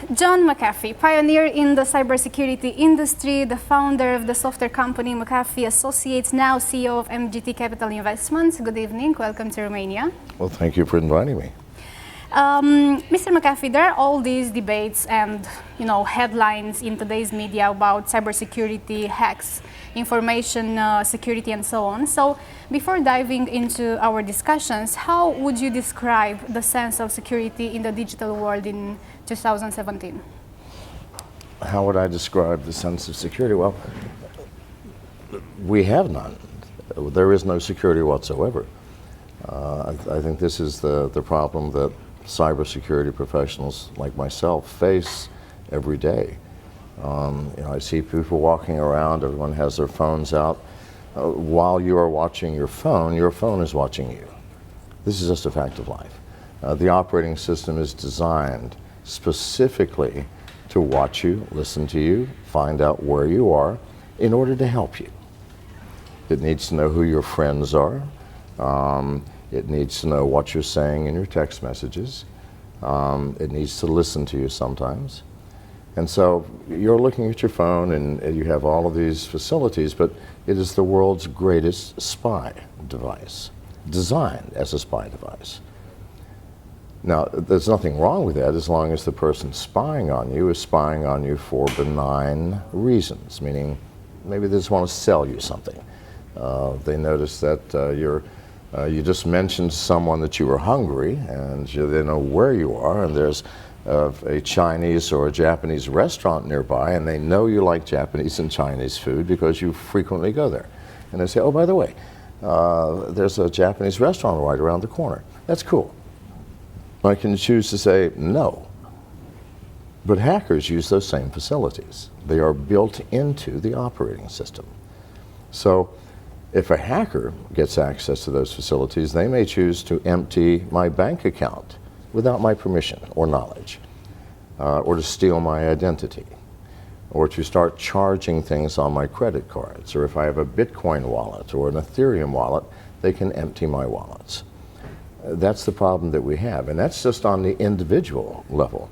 John McAfee, pioneer in the cybersecurity industry, the founder of the software company McAfee Associates, now CEO of MGT Capital Investments. Good evening, welcome to Romania. Well, thank you for inviting me. Mr. McAfee, there are all these debates and headlines in today's media about cybersecurity, hacks, information security, and so on. So, before diving into our discussions, how would you describe the sense of security in the digital world in 2017? How would I describe the sense of security? Well, we have none. There is no security whatsoever. I think this is the problem that cybersecurity professionals like myself face every day. I see people walking around, everyone has their phones out. While you are watching your phone is watching you. This is just a fact of life. The operating system is designed specifically to watch you, listen to you, find out where you are in order to help you. It needs to know who your friends are. It needs to know what you're saying in your text messages. It needs to listen to you sometimes. And so you're looking at your phone and you have all of these facilities, but it is the world's greatest spy device, designed as a spy device. Now, there's nothing wrong with that as long as the person spying on you is spying on you for benign reasons, meaning maybe they just want to sell you something. They notice that you just mentioned to someone that you were hungry and they know where you are, and there's a Chinese or a Japanese restaurant nearby, and they know you like Japanese and Chinese food because you frequently go there. And they say, oh, by the way, there's a Japanese restaurant right around the corner. That's cool. I can choose to say no. But hackers use those same facilities. They are built into the operating system. So if a hacker gets access to those facilities, they may choose to empty my bank account without my permission or knowledge, or to steal my identity, or to start charging things on my credit cards, or if I have a Bitcoin wallet or an Ethereum wallet, they can empty my wallets. That's the problem that we have, and that's just on the individual level.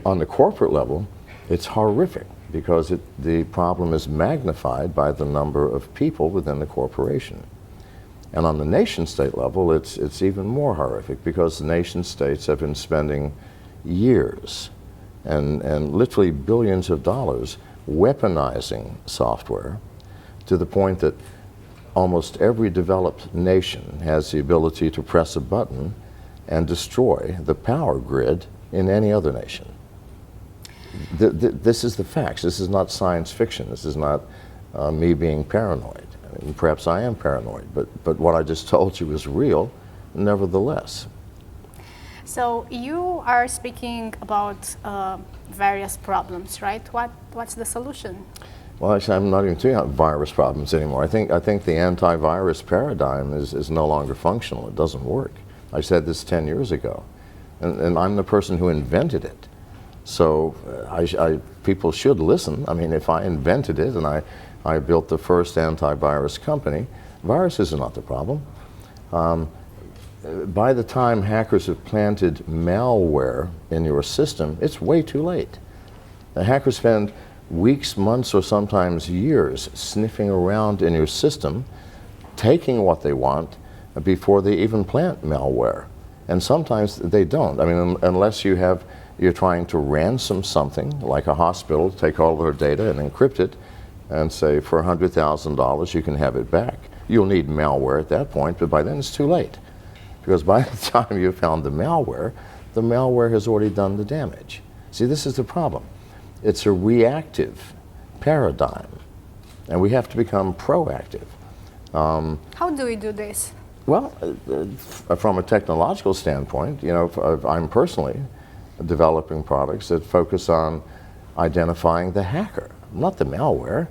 On the corporate level, it's horrific because the problem is magnified by the number of people within the corporation. And on the nation-state level, it's even more horrific because the nation-states have been spending years and literally billions of dollars weaponizing software to the point that almost every developed nation has the ability to press a button and destroy the power grid in any other nation. This is the facts. This is not science fiction. This is not me being paranoid. I mean, perhaps I am paranoid, but what I just told you is real, nevertheless. So you are speaking about various problems, right? What's the solution? Well, actually, I'm not even talking about virus problems anymore. I think the antivirus paradigm is no longer functional. It doesn't work. I said this 10 years ago, and I'm the person who invented it. So people should listen. I mean, if I invented it and I built the first antivirus company, viruses are not the problem. By the time hackers have planted malware in your system, it's way too late. The hackers spend weeks, months, or sometimes years sniffing around in your system, taking what they want before they even plant malware. And sometimes they don't. I mean, unless you're trying to ransom something, like a hospital, take all their data and encrypt it, and say for $100,000 you can have it back. You'll need malware at that point, but by then it's too late. Because by the time you found the malware has already done the damage. See, this is the problem. It's a reactive paradigm, and we have to become proactive. How do we do this? Well, from a technological standpoint, I'm personally developing products that focus on identifying the hacker, not the malware.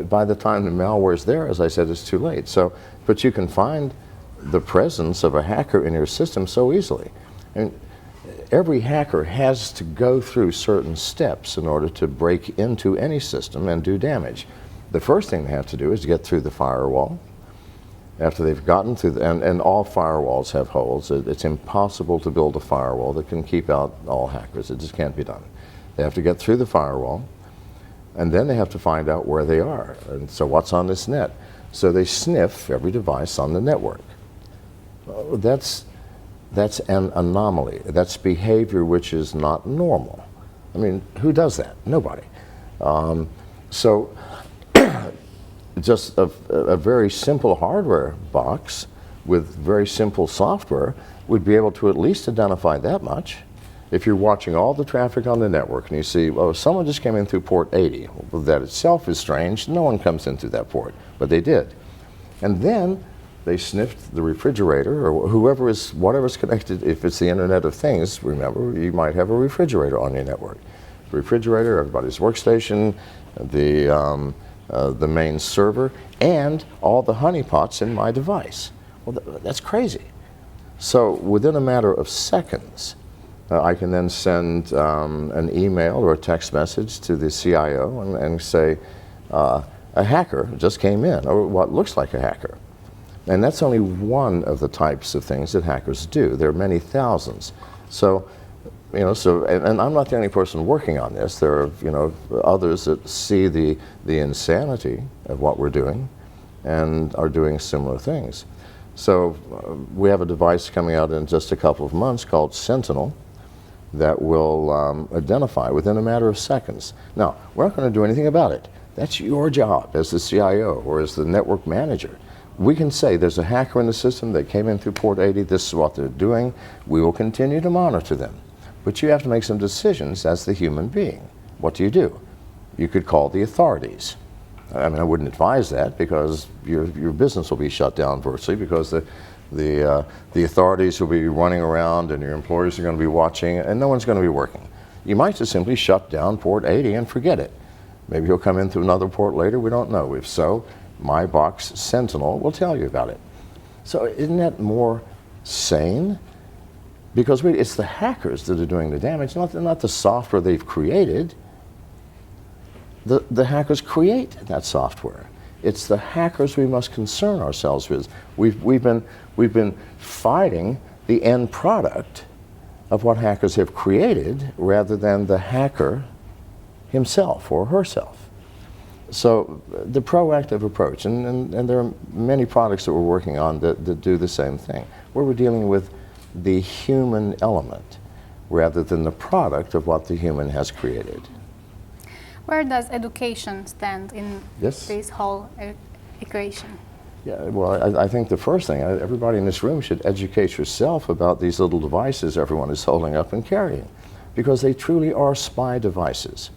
By the time the malware is there, as I said, it's too late. But you can find the presence of a hacker in your system so easily. And every hacker has to go through certain steps in order to break into any system and do damage. The first thing they have to do is get through the firewall. after they've gotten through, and all firewalls have holes. It's impossible to build a firewall that can keep out all hackers. It just can't be done. They have to get through the firewall, and then they have to find out where they are. And so what's on this net? So they sniff every device on the network. That's an anomaly. That's behavior which is not normal. I mean, who does that? Nobody. So just a very simple hardware box with very simple software would be able to at least identify that much. If you're watching all the traffic on the network and you see, well, someone just came in through port 80, well, that itself is strange. No one comes in through that port, but they did. And then they sniffed the refrigerator or whatever's connected. If it's the Internet of Things, remember, you might have a refrigerator on your network. Refrigerator, everybody's workstation, the main server, and all the honeypots in my device. Well, that's crazy. So within a matter of seconds, I can then send an email or a text message to the CIO and say, a hacker just came in, or what looks like a hacker. And that's only one of the types of things that hackers do. There are many thousands. So, and I'm not the only person working on this. There are, others that see the insanity of what we're doing and are doing similar things. So we have a device coming out in just a couple of months called Sentinel that will identify within a matter of seconds. Now, we're not going to do anything about it. That's your job as the CIO or as the network manager. We can say there's a hacker in the system that came in through port 80, this is what they're doing. We will continue to monitor them. But you have to make some decisions as the human being. What do? You could call the authorities. I mean, I wouldn't advise that because your business will be shut down virtually because the authorities will be running around and your employers are going to be watching and no one's going to be working. You might just simply shut down port 80 and forget it. Maybe he'll come in through another port later, we don't know. If so, my box Sentinel will tell you about it. So isn't that more sane? Because it's the hackers that are doing the damage, not the software they've created. The hackers create that software. It's the hackers we must concern ourselves with. We've been fighting the end product of what hackers have created rather than the hacker himself or herself. So the proactive approach, and there are many products that we're working on that do the same thing, where we're dealing with the human element rather than the product of what the human has created. Where does education stand in this whole equation? Yeah, well, I think the first thing, everybody in this room should educate yourself about these little devices everyone is holding up and carrying, because they truly are spy devices.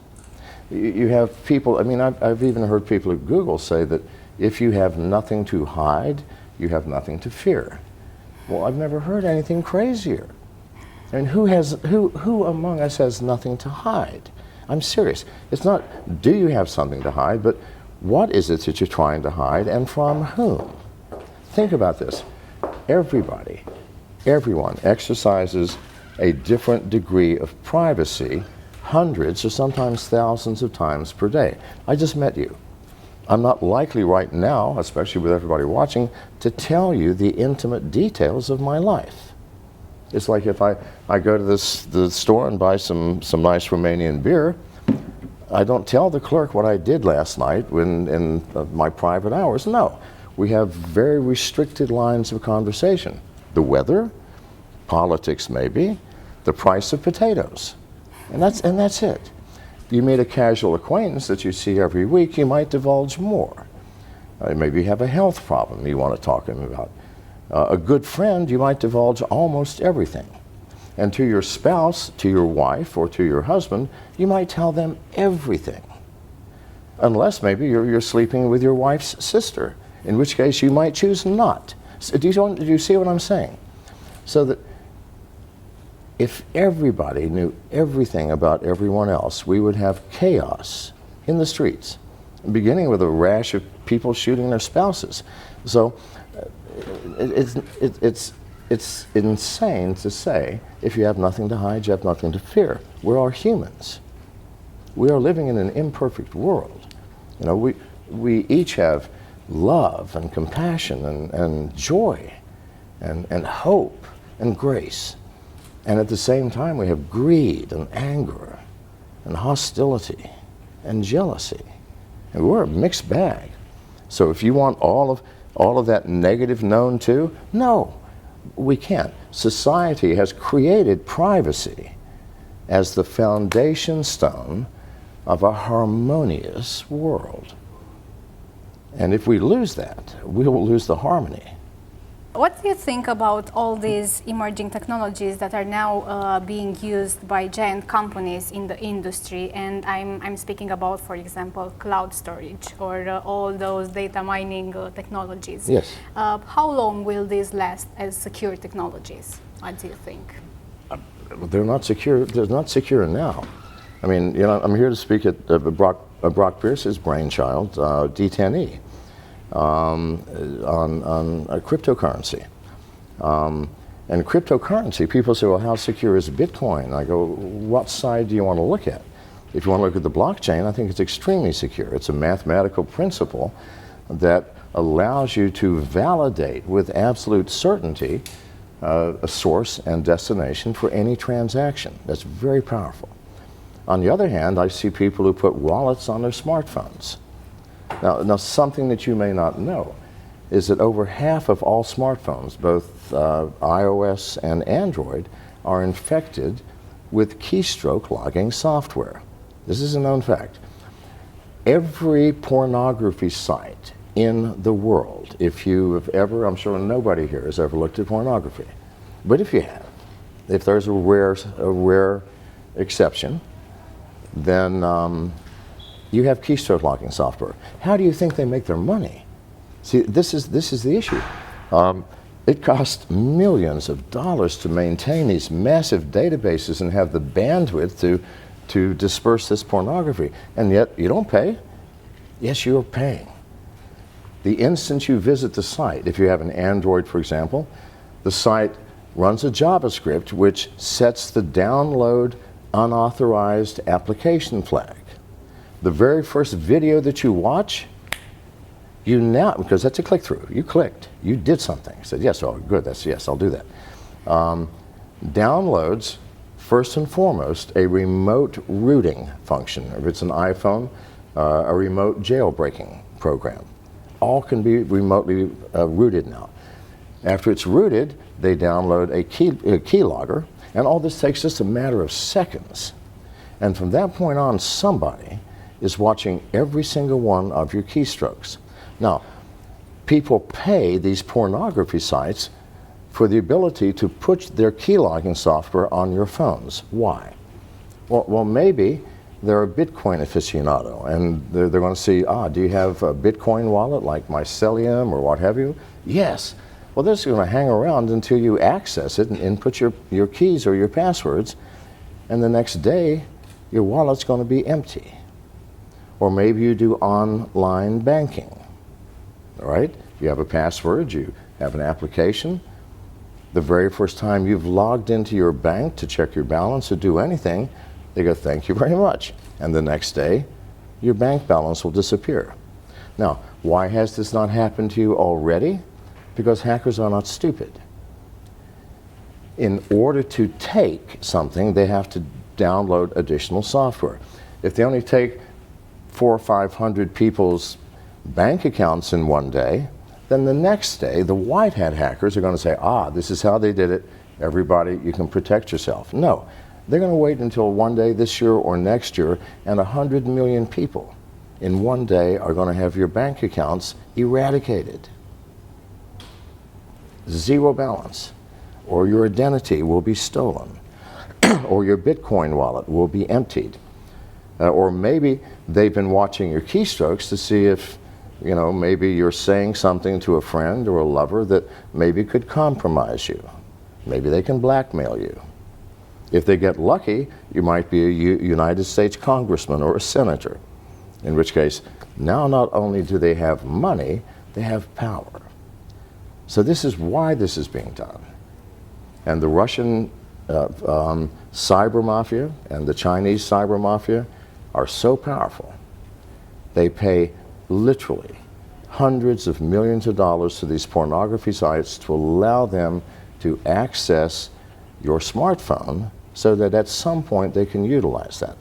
You have people, I mean, I've even heard people at Google say that if you have nothing to hide, you have nothing to fear. Well, I've never heard anything crazier. I mean, who among us has nothing to hide? I'm serious. It's not, do you have something to hide, but what is it that you're trying to hide and from whom? Think about this. Everyone exercises a different degree of privacy hundreds or sometimes thousands of times per day. I just met you. I'm not likely right now, especially with everybody watching, to tell you the intimate details of my life. It's like if I go to the store and buy some nice Romanian beer, I don't tell the clerk what I did last night in my private hours. No, we have very restricted lines of conversation. The weather, politics maybe, the price of potatoes, and that's it. You meet a casual acquaintance that you see every week, you might divulge more. Maybe you have a health problem you want to talk to them about. A good friend, you might divulge almost everything. And to your spouse, to your wife, or to your husband, you might tell them everything. Unless maybe you're sleeping with your wife's sister, in which case you might choose not. So do you see what I'm saying? So that if everybody knew everything about everyone else, we would have chaos in the streets, beginning with a rash of people shooting their spouses. So it's insane to say if you have nothing to hide, you have nothing to fear. We're all humans. We are living in an imperfect world. You know, we each have love and compassion and joy and hope and grace. And at the same time, we have greed and anger and hostility and jealousy. And we're a mixed bag. So if you want all of that negative known too, no, we can't. Society has created privacy as the foundation stone of a harmonious world. And if we lose that, we will lose the harmony. What do you think about all these emerging technologies that are now being used by giant companies in the industry? And I'm speaking about, for example, cloud storage or all those data mining technologies. Yes. How long will these last as secure technologies? What do you think? They're not secure. They're not secure now. I mean, you know, I'm here to speak at Brock Pierce's brainchild, d10e. On cryptocurrency. And cryptocurrency, people say, well, how secure is Bitcoin? I go, what side do you want to look at? If you want to look at the blockchain, I think it's extremely secure. It's a mathematical principle that allows you to validate with absolute certainty a source and destination for any transaction. That's very powerful. On the other hand, I see people who put wallets on their smartphones. Now, something that you may not know is that over half of all smartphones, both iOS and Android, are infected with keystroke logging software. This is a known fact. Every pornography site in the world, if you have ever, I'm sure nobody here has ever looked at pornography, but if you have, if there's a rare exception, then you have keystroke logging software. How do you think they make their money? See, this is the issue. It costs millions of dollars to maintain these massive databases and have the bandwidth to disperse this pornography, and yet you don't pay. Yes, you're paying. The instant you visit the site, if you have an Android, for example, the site runs a JavaScript which sets the download unauthorized application flag. The very first video that you watch, you now, because that's a click-through, you clicked, you did something. You said, yes, oh, good, that's yes, I'll do that. Downloads, first and foremost, a remote rooting function. If it's an iPhone, a remote jailbreaking program. All can be remotely rooted now. After it's rooted, they download a keylogger, and all this takes just a matter of seconds. And from that point on, somebody is watching every single one of your keystrokes. Now, people pay these pornography sites for the ability to put their keylogging software on your phones. Why? Well, maybe they're a Bitcoin aficionado, and they're going to see, do you have a Bitcoin wallet like Mycelium or what have you? Yes. Well, they're just going to hang around until you access it and input your keys or your passwords, and the next day, your wallet's going to be empty. Or maybe you do online banking, all right? You have a password, you have an application. The very first time you've logged into your bank to check your balance or do anything, they go, thank you very much. And the next day, your bank balance will disappear. Now, why has this not happened to you already? Because hackers are not stupid. In order to take something, they have to download additional software. If they only take 400 or 500 people's bank accounts in one day, then the next day the white hat hackers are going to say, this is how they did it, everybody, you can protect yourself. No, they're going to wait until one day this year or next year, and 100 million people in one day are going to have your bank accounts eradicated. Zero balance, or your identity will be stolen, or your Bitcoin wallet will be emptied. Or maybe they've been watching your keystrokes to see if, you know, maybe you're saying something to a friend or a lover that maybe could compromise you. Maybe they can blackmail you. If they get lucky, you might be a United States congressman or a senator, in which case, now not only do they have money, they have power. So this is why this is being done. And the Russian cyber mafia and the Chinese cyber mafia are so powerful. They pay literally hundreds of millions of dollars to these pornography sites to allow them to access your smartphone so that at some point they can utilize that.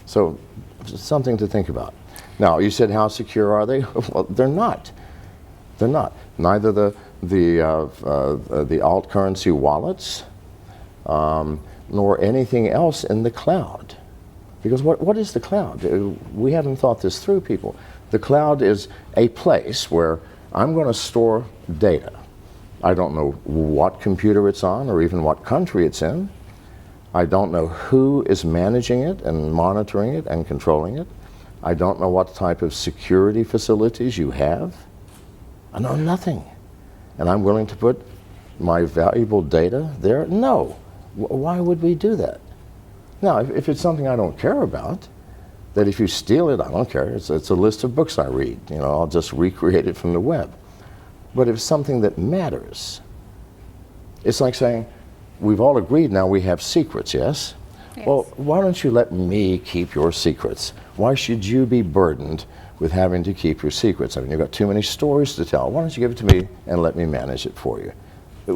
So, something to think about. Now, you said, how secure are they? Well, they're not. They're not. Neither the alt currency wallets nor anything else in the cloud. Because what is the cloud? We haven't thought this through, people. The cloud is a place where I'm going to store data. I don't know what computer it's on or even what country it's in. I don't know who is managing it and monitoring it and controlling it. I don't know what type of security facilities you have. I know nothing. And I'm willing to put my valuable data there? No. Why would we do that? Now, if it's something I don't care about, that if you steal it, I don't care. It's a list of books I read. You know, I'll just recreate it from the web. But if it's something that matters, it's like saying, we've all agreed now we have secrets, yes? Yes. Well, why don't you let me keep your secrets? Why should you be burdened with having to keep your secrets? I mean, you've got too many stories to tell. Why don't you give it to me and let me manage it for you?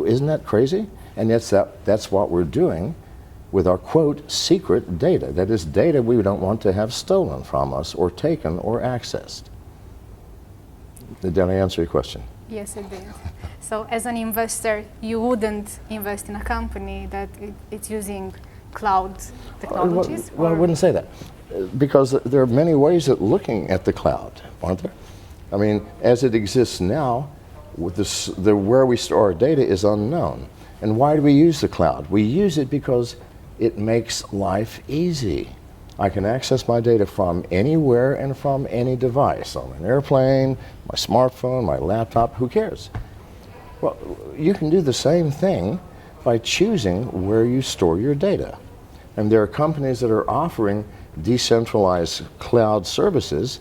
Isn't that crazy? And yet that's what we're doing with our, quote, secret data. That is data we don't want to have stolen from us or taken or accessed. Did that answer your question? Yes, it did. So as an investor, you wouldn't invest in a company that it's using cloud technologies? Well, I wouldn't say that. Because there are many ways of looking at the cloud, aren't there? I mean, as it exists now, with where we store our data is unknown. And why do we use the cloud? We use it because it makes life easy. I can access my data from anywhere and from any device, on an airplane, my smartphone, my laptop, who cares? Well, you can do the same thing by choosing where you store your data. And there are companies that are offering decentralized cloud services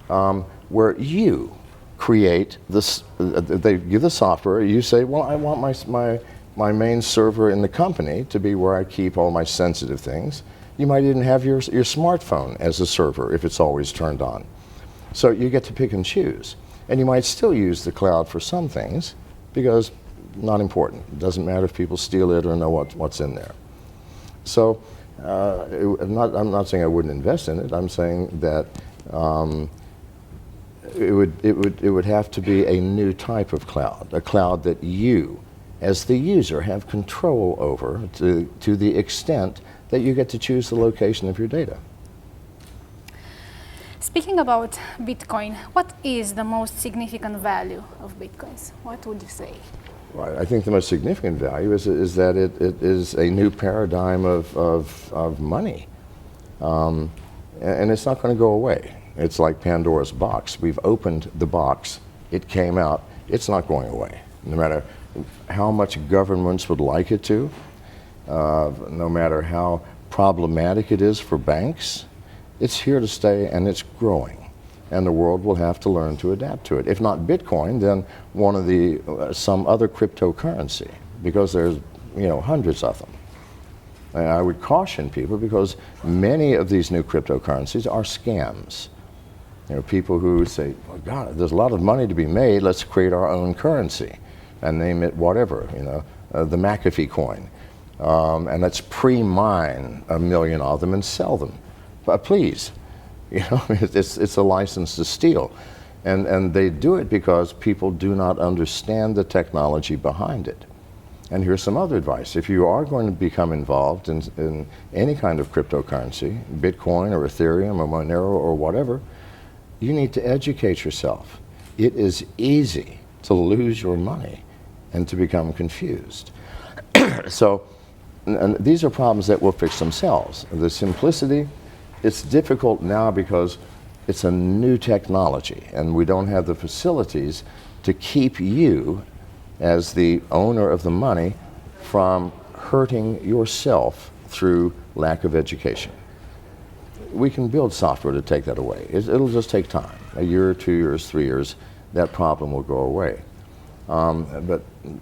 where you create this, they give the software, you say, well, I want my main server in the company to be where I keep all my sensitive things. You might even have your smartphone as a server if it's always turned on. So you get to pick and choose. And you might still use the cloud for some things because not important. It doesn't matter if people steal it or know what's in there. So I'm not saying I wouldn't invest in it. I'm saying that it would have to be a new type of cloud, a cloud that you, as the user, have control over to the extent that you get to choose the location of your data. Speaking about Bitcoin, what is the most significant value of Bitcoins? What would you say? Right. I think the most significant value is that it is a new paradigm of money. And it's not going to go away. It's like Pandora's box. We've opened the box. It came out. It's not going away. No matter how much governments would like it to, no matter how problematic it is for banks, it's here to stay and it's growing. And the world will have to learn to adapt to it. If not Bitcoin, then one of some other cryptocurrency, because there's hundreds of them. And I would caution people because many of these new cryptocurrencies are scams. People who say, well, God, there's a lot of money to be made, let's create our own currency and name it whatever, the McAfee coin. And let's pre-mine 1 million of them and sell them. But please, it's a license to steal. And they do it because people do not understand the technology behind it. And here's some other advice. If you are going to become involved in any kind of cryptocurrency, Bitcoin or Ethereum or Monero or whatever, you need to educate yourself. It is easy to lose your money and to become confused. So and these are problems that will fix themselves. The simplicity, it's difficult now because it's a new technology and we don't have the facilities to keep you as the owner of the money from hurting yourself through lack of education. We can build software to take that away. It'll just take time. A year, 2 years, 3 years, that problem will go away. But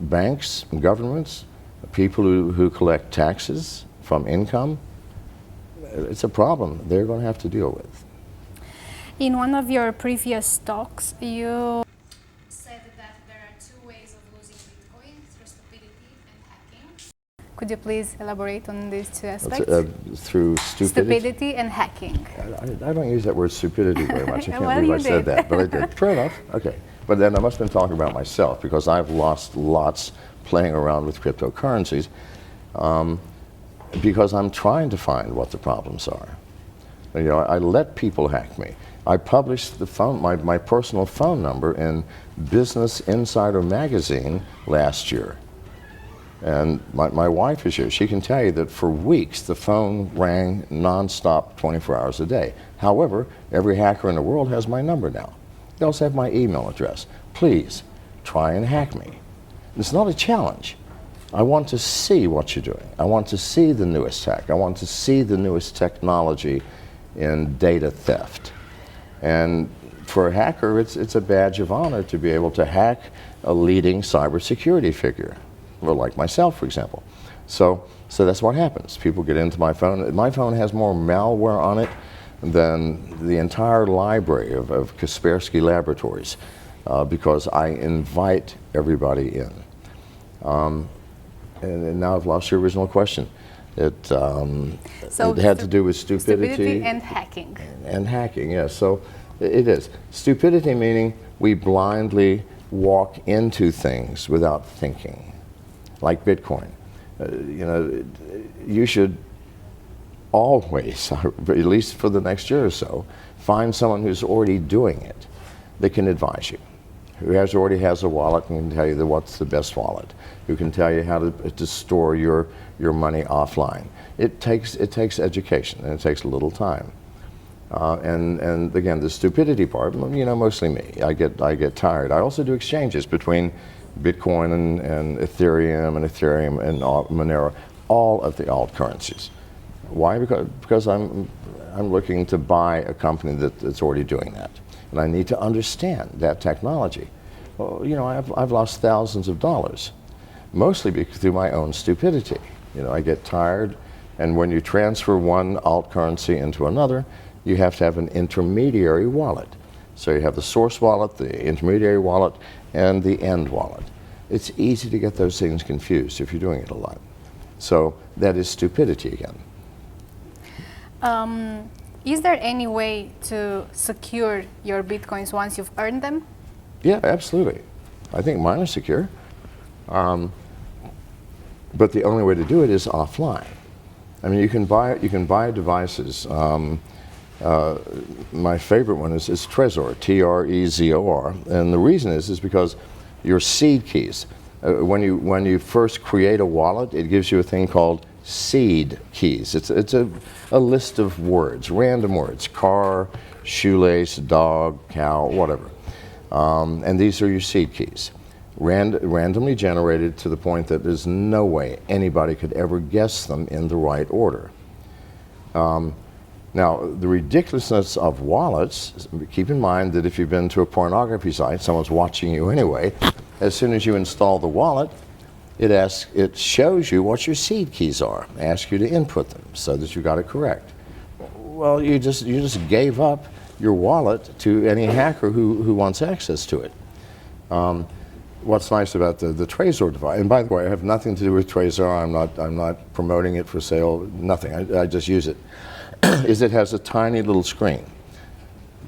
banks, governments, people who collect taxes from income, it's a problem they're going to have to deal with. In one of your previous talks, you said that there are two ways of losing Bitcoin, through stupidity and hacking. Could you please elaborate on these two aspects? Through Stupidity and hacking. I don't use that word stupidity very much. I can't Well, believe you I said did. that, but I did. Fair enough. Okay. But then I must have been talking about myself, because I've lost lots playing around with cryptocurrencies, because I'm trying to find what the problems are. You know, I let people hack me. I published my personal phone number in Business Insider magazine last year. And my wife is here. She can tell you that for weeks the phone rang nonstop 24 hours a day. However, every hacker in the world has my number now. They also have my email address. Please try and hack me. It's not a challenge. I want to see what you're doing. I want to see the newest tech. I want to see the newest technology in data theft. And for a hacker, it's a badge of honor to be able to hack a leading cybersecurity figure, well, like myself, for example. So that's what happens. People get into my phone. My phone has more malware on it than the entire library of Kaspersky Laboratories, because I invite everybody in. And now I've lost your original question. It had to do with stupidity and hacking. And hacking, yes. So it is. Stupidity meaning we blindly walk into things without thinking, like Bitcoin. You know, you should always, at least for the next year or so, find someone who's already doing it that can advise you, who already has a wallet and can tell you what's the best wallet, who can tell you how to store your money offline. It takes education, and it takes a little time. And again, the stupidity part, you know, mostly me. I get tired. I also do exchanges between Bitcoin and Ethereum and Monero, all of the alt currencies. Why? Because I'm looking to buy a company that's already doing that, and I need to understand that technology. Well, you know, I've lost thousands of dollars, mostly through my own stupidity. You know, I get tired, and when you transfer one alt currency into another, you have to have an intermediary wallet. So you have the source wallet, the intermediary wallet, and the end wallet. It's easy to get those things confused if you're doing it a lot. So that is stupidity again. Is there any way to secure your Bitcoins once you've earned them? Yeah, absolutely. I think mine are secure. But the only way to do it is offline. I mean, you can buy devices. My favorite one is Trezor, Trezor, and the reason is because your seed keys. When you first create a wallet, it gives you a thing called seed keys. It's a list of words, random words: car, shoelace, dog, cow, whatever. And these are your seed keys, randomly generated to the point that there's no way anybody could ever guess them in the right order. Now, the ridiculousness of wallets, keep in mind that if you've been to a pornography site, someone's watching you anyway. As soon as you install the wallet, it shows you what your seed keys are, asks you to input them so that you got it correct. Well, you just gave up your wallet to any hacker who wants access to it. What's nice about the Trezor device, and by the way, I have nothing to do with Trezor. I'm not promoting it for sale. Nothing. I just use it. Is it has a tiny little screen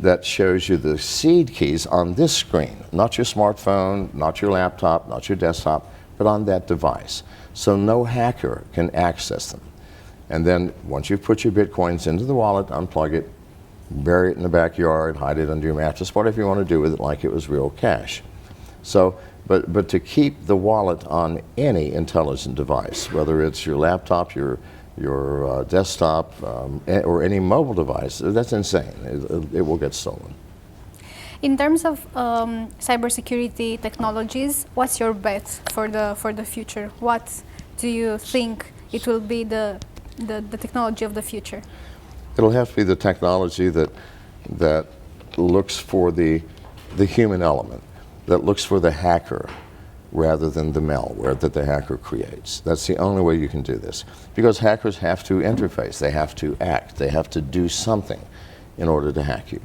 that shows you the seed keys on this screen, not your smartphone, not your laptop, not your desktop, but on that device. So no hacker can access them. And then once you've put your Bitcoins into the wallet, unplug it, bury it in the backyard, hide it under your mattress, whatever you want to do with it, like it was real cash. So, but to keep the wallet on any intelligent device, whether it's your laptop, your desktop, or any mobile device, that's insane. It will get stolen. In terms of cybersecurity technologies, what's your bet for the future? What do you think it will be the technology of the future? It'll have to be the technology that looks for the human element, that looks for the hacker rather than the malware that the hacker creates. That's the only way you can do this. Because hackers have to interface, they have to act, they have to do something in order to hack you.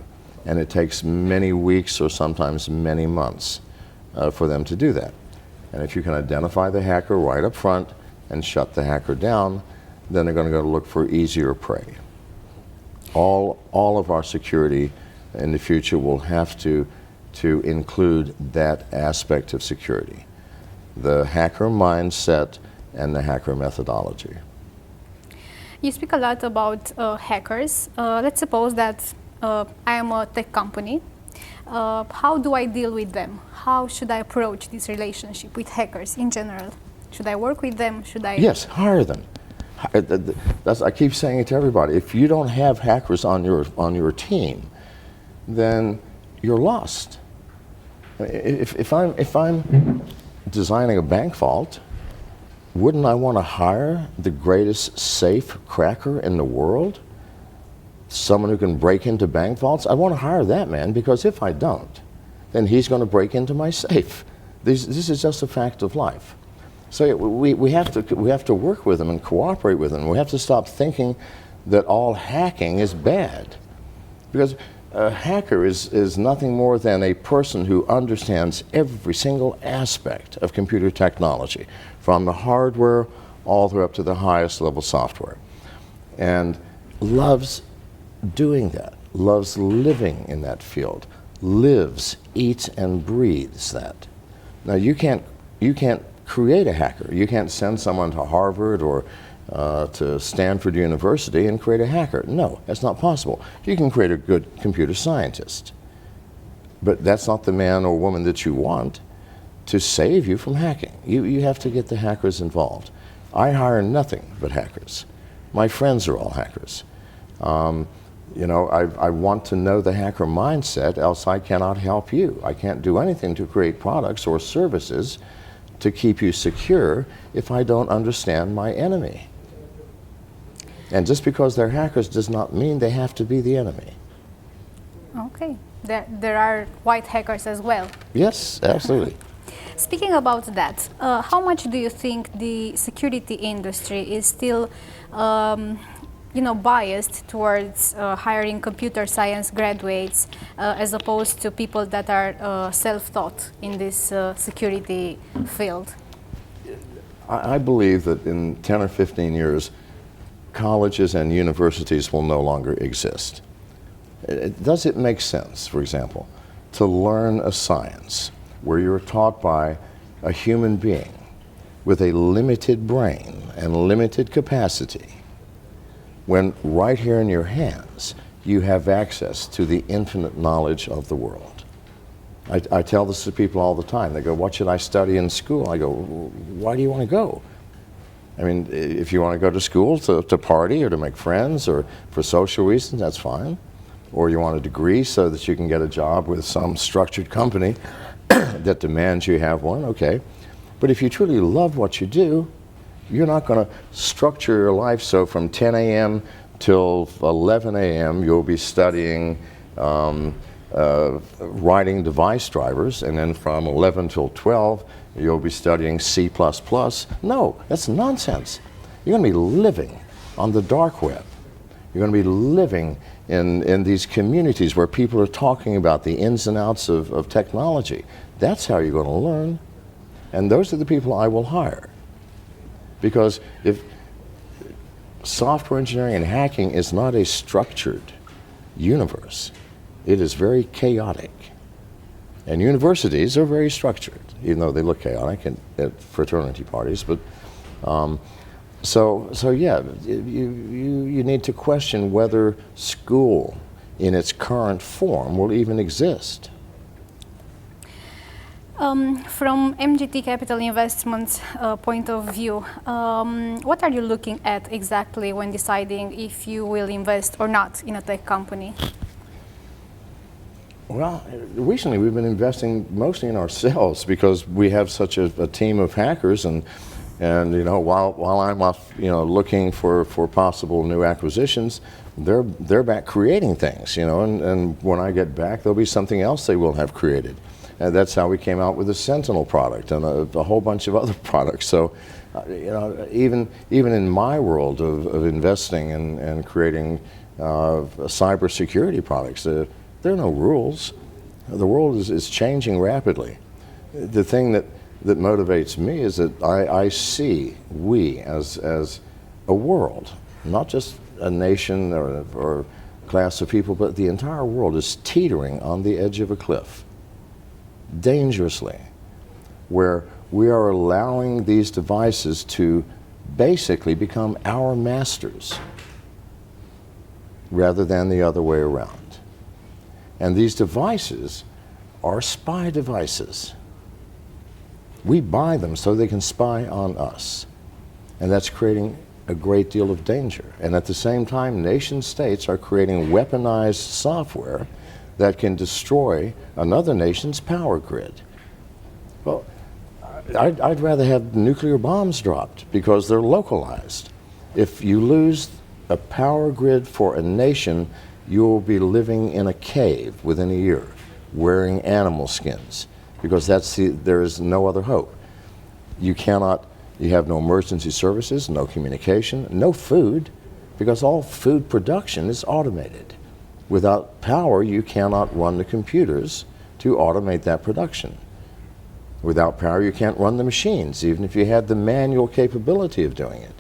And it takes many weeks or sometimes many months for them to do that. And if you can identify the hacker right up front and shut the hacker down, then they're going to go look for easier prey. All of our security in the future will have to include that aspect of security, the hacker mindset and the hacker methodology. You speak a lot about hackers. Let's suppose that I am a tech company. How do I deal with them? How should I approach this relationship with hackers in general? Should I work with them? Should I? Yes, hire them. I keep saying it to everybody. If you don't have hackers on your team, then you're lost. If I'm designing a bank vault, wouldn't I want to hire the greatest safe cracker in the world? Someone who can break into bank vaults? I want to hire that man, because if I don't, then he's going to break into my safe. This is just a fact of life. So we have to work with them and cooperate with them. We have to stop thinking that all hacking is bad, because a hacker is nothing more than a person who understands every single aspect of computer technology, from the hardware all the way up to the highest level software, and loves doing that, loves living in that field, lives, eats, and breathes that. Now you can't create a hacker. You can't send someone to Harvard or to Stanford University and create a hacker. No, that's not possible. You can create a good computer scientist, but that's not the man or woman that you want to save you from hacking. You have to get the hackers involved. I hire nothing but hackers. My friends are all hackers. You know, I want to know the hacker mindset, else I cannot help you. I can't do anything to create products or services to keep you secure if I don't understand my enemy. And just because they're hackers does not mean they have to be the enemy. Okay, there are white hackers as well. Yes, absolutely. Speaking about that, how much do you think the security industry is still biased towards hiring computer science graduates as opposed to people that are self-taught in this security field? I believe that in 10 or 15 years, colleges and universities will no longer exist. Does it make sense, for example, to learn a science where you're taught by a human being with a limited brain and limited capacity, when right here in your hands you have access to the infinite knowledge of the world? I tell this to people all the time. They go, "What should I study in school?" I go, "Why do you want to go? I mean, if you want to go to school to party or to make friends or for social reasons, that's fine. Or you want a degree so that you can get a job with some structured company that demands you have one, okay. But if you truly love what you do, you're not going to structure your life so from 10 a.m. till 11 a.m. you'll be studying writing device drivers, and then from 11 till 12 you'll be studying C++. No, that's nonsense. You're going to be living on the dark web. You're going to be living in these communities where people are talking about the ins and outs of technology. That's how you're going to learn. And those are the people I will hire. Because if software engineering and hacking is not a structured universe, it is very chaotic. And universities are very structured, even though they look chaotic at fraternity parties. But so yeah, you need to question whether school in its current form will even exist. From MGT Capital Investments point of view, what are you looking at exactly when deciding if you will invest or not in a tech company? Well, recently we've been investing mostly in ourselves because we have such a team of hackers, and you know, while I'm off, you know, looking for possible new acquisitions, they're back creating things, you know, and when I get back, there'll be something else they will have created. And that's how we came out with the Sentinel product and a whole bunch of other products. So, you know, even in my world of investing and creating cybersecurity products, There are no rules. The world is changing rapidly. The thing that motivates me is that I see we as a world, not just a nation or class of people, but the entire world is teetering on the edge of a cliff, dangerously, where we are allowing these devices to basically become our masters rather than the other way around. And these devices are spy devices. We buy them so they can spy on us. And that's creating a great deal of danger. And at the same time, nation states are creating weaponized software that can destroy another nation's power grid. Well, I'd rather have nuclear bombs dropped because they're localized. If you lose a power grid for a nation, you'll be living in a cave within a year, wearing animal skins, because there is no other hope. You have no emergency services, no communication, no food, because all food production is automated. Without power, you cannot run the computers to automate that production. Without power, you can't run the machines, even if you had the manual capability of doing it.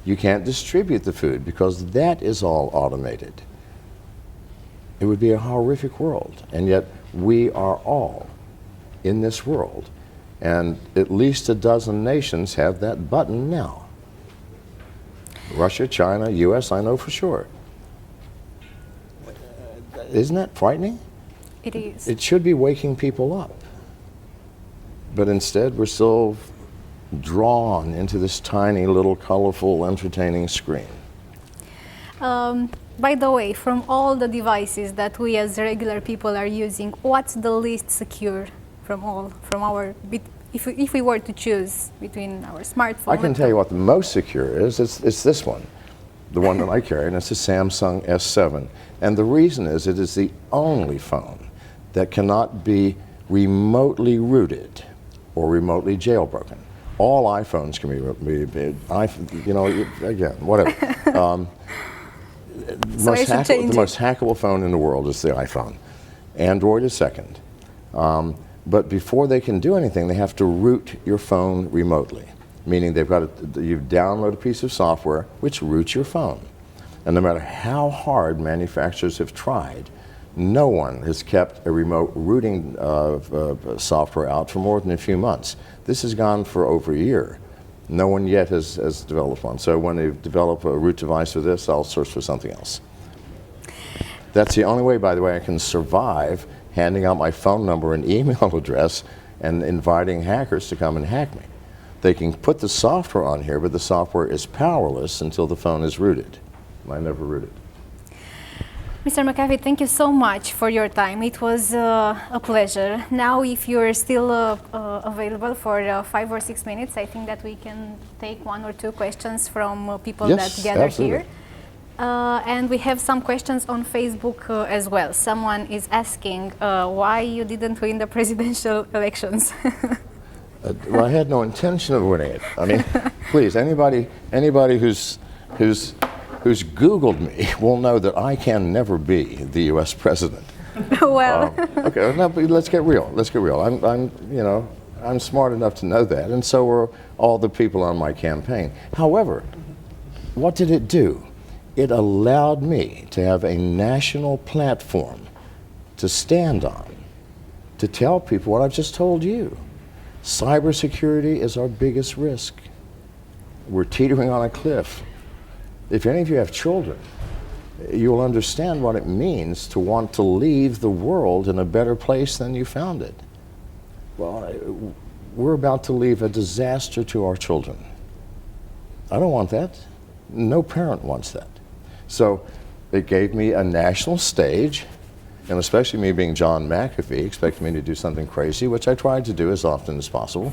You can't distribute the food because that is all automated. It would be a horrific world, and yet we are all in this world, and at least a dozen nations have that button now. Russia, China, US, I know for sure. Isn't that frightening? It is. It should be waking people up. But instead, we're still drawn into this tiny little colorful, entertaining screen. By the way, from all the devices that we as regular people are using, what's the least secure from all? If we were to choose between our smartphone. I can tell you what the most secure is. It's this one, the one that I carry, and it's a Samsung S7. And the reason is it is the only phone that cannot be remotely rooted or remotely jailbroken. All iPhones can be again, whatever. The most hackable phone in the world is the iPhone. Android is second. But before they can do anything, they have to root your phone remotely, meaning you download a piece of software which roots your phone. And no matter how hard manufacturers have tried, no one has kept a remote rooting software out for more than a few months. This has gone for over a year. No one yet has developed one. So when they develop a root device for this, I'll search for something else. That's the only way, by the way, I can survive handing out my phone number and email address and inviting hackers to come and hack me. They can put the software on here, but the software is powerless until the phone is rooted. I never root it. Mr. McAfee, thank you so much for your time. It was a pleasure. Now, if you're still available for 5 or 6 minutes, I think that we can take 1 or 2 questions from people that gather here. And we have some questions on Facebook as well. Someone is asking why you didn't win the presidential elections. Well, I had no intention of winning it. I mean, please, anybody who's Googled me will know that I can never be the U.S. president. Well, okay, no, but let's get real. Let's get real. I'm smart enough to know that, and so were all the people on my campaign. However, what did it do? It allowed me to have a national platform to stand on, to tell people what I've just told you. Cybersecurity is our biggest risk. We're teetering on a cliff. If any of you have children, you'll understand what it means to want to leave the world in a better place than you found it. Well, we're about to leave a disaster to our children. I don't want that. No parent wants that. So it gave me a national stage, and especially me being John McAfee, expected me to do something crazy, which I tried to do as often as possible.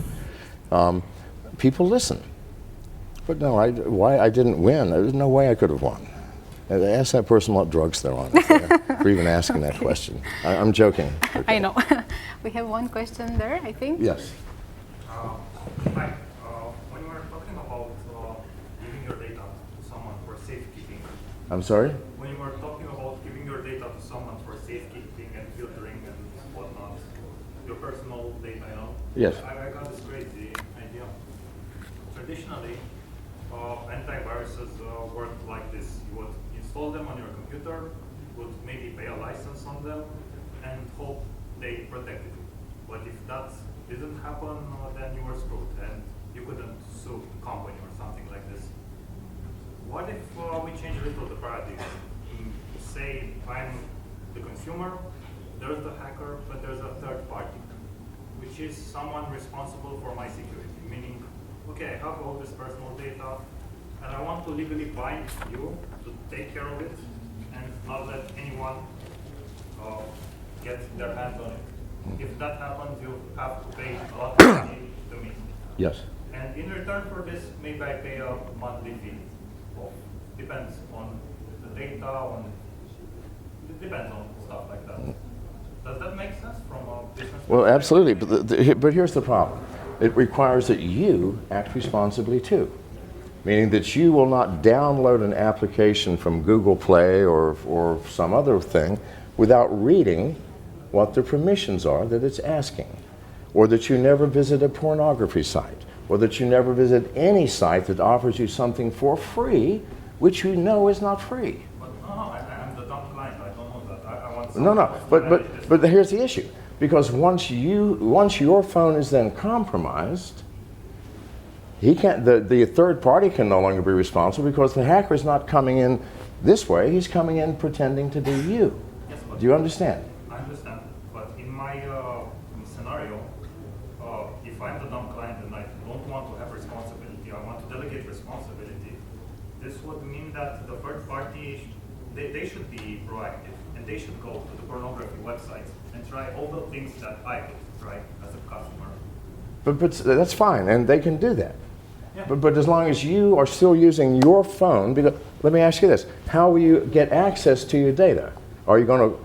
People listen. But no, why I didn't win, there's no way I could have won. Ask that person what drugs they're on for even asking that question. I'm joking. Okay. I know. We have one question there, I think. Yes. Hi. When you were talking about giving your data to someone for safekeeping. I'm sorry? When you were talking about giving your data to someone for safekeeping and filtering and whatnot. Your personal data, you know? Yes. I got this crazy idea. Traditionally, antiviruses work like this. You would install them on your computer, would maybe pay a license on them, and hope they protected you. But if that didn't happen, then you were screwed, and you couldn't sue the company or something like this. What if we change a little the paradigm? Say I'm the consumer, there's the hacker, but there's a third party, which is someone responsible for my security. Meaning, okay, I have all this personal data, and I want to legally bind you to take care of it and not let anyone get their hands on it. If that happens, you have to pay a lot of money to me. Yes. And in return for this, maybe I pay a monthly fee. Depends on the data, it depends on stuff like that. Does that make sense from a business Well, perspective? absolutely, but here's the problem. It requires that you act responsibly too, meaning that you will not download an application from Google Play or some other thing without reading what the permissions are that it's asking, or that you never visit a pornography site, or that you never visit any site that offers you something for free, which you know is not free. But no, I'm the dumb client. I don't know that. I want No, no, someone else to manage this. but here's the issue. Because once your phone is then compromised, he can't. The third party can no longer be responsible because the hacker is not coming in this way. He's coming in pretending to be you. Yes, but Do you understand? I understand. But in my scenario, if I'm the dumb client and I don't want to have responsibility, I want to delegate responsibility, this would mean that the third party, they should be proactive, and they should go to the pornography websites and try all the things that I could try as a customer. But that's fine, and they can do that. Yeah. But as long as you are still using your phone, because let me ask you this: how will you get access to your data? Are you going to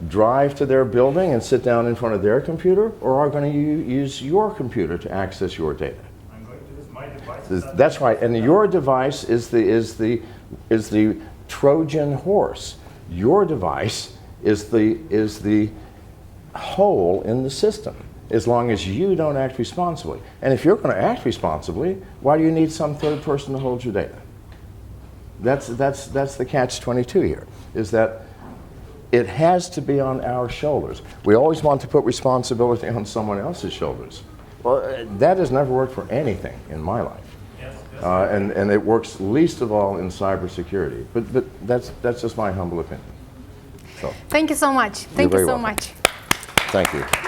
drive to their building and sit down in front of their computer, or are you going to use your computer to access your data? I'm going to use my device. That's right, and your device is the Trojan horse. Your device is the hole in the system, as long as you don't act responsibly. And if you're going to act responsibly, why do you need some third person to hold your data? That's the catch-22 here, is that it has to be on our shoulders. We always want to put responsibility on someone else's shoulders. Well, that has never worked for anything in my life. Yes, yes. And it works least of all in cybersecurity. But that's just my humble opinion. So, Thank you so much. Thank very you so welcome. much. thank you.